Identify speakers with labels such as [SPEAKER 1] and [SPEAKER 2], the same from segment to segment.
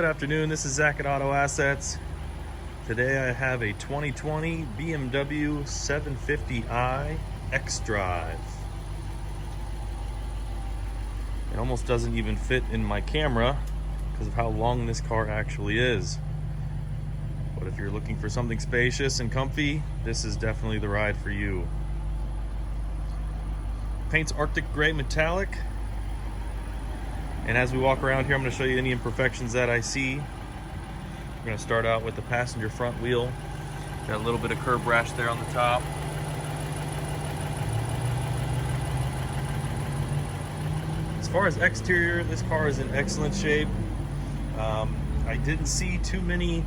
[SPEAKER 1] Good afternoon, this is Zach at Auto Assets. Today I have a 2020 BMW 750i X-Drive. It almost doesn't even fit in my camera because of how long this car actually is. But if you're looking for something spacious and comfy, this is definitely the ride for you. Paint's Arctic Gray Metallic. And as we walk around here, I'm going to show you any imperfections that I see. We're going to start out with the passenger front wheel. Got a little bit of curb rash there on the top. As far as exterior, this car is in excellent shape. I didn't see too many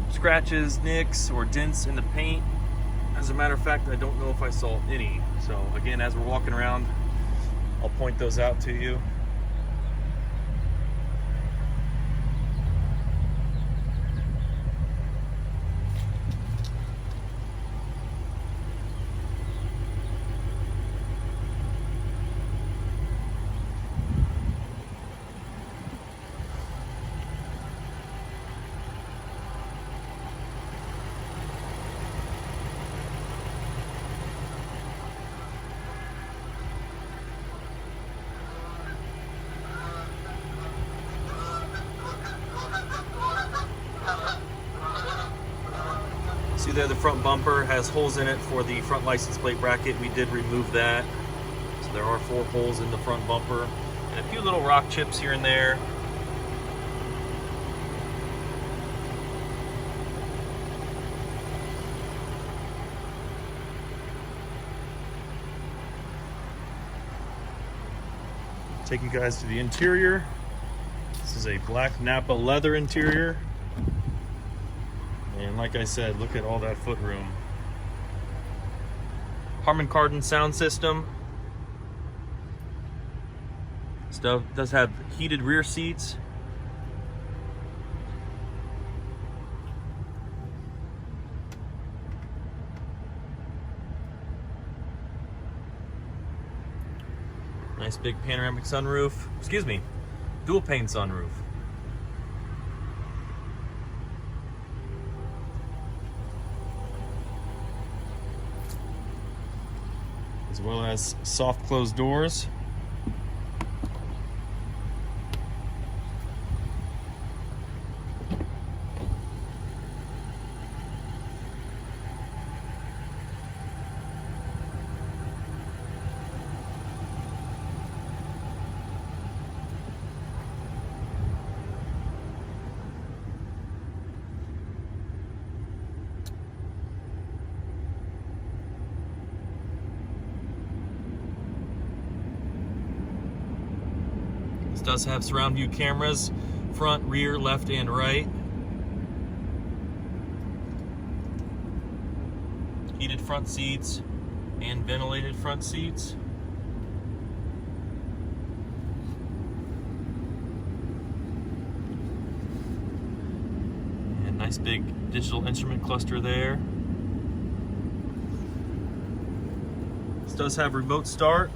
[SPEAKER 1] scratches, nicks, or dents in the paint. As a matter of fact, I don't know if I saw any. So again, as we're walking around, I'll point those out to you. See there, the front bumper has holes in it for the front license plate bracket. We did remove that. So there are 4 holes in the front bumper and a few little rock chips here and there. Take you guys to the interior. This is a Black Nappa Leather interior. And like I said, look at all that footroom. Harman Kardon sound system. Stuff does have heated rear seats. Nice big panoramic sunroof. Excuse me, dual pane sunroof. As well as soft closed doors. This does have surround view cameras, front, rear, left, and right. Heated front seats and ventilated front seats. And nice big digital instrument cluster there. This does have remote start.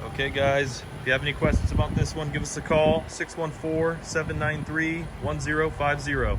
[SPEAKER 1] Okay guys, if you have any questions about this one, give us a call, 614-793-1050.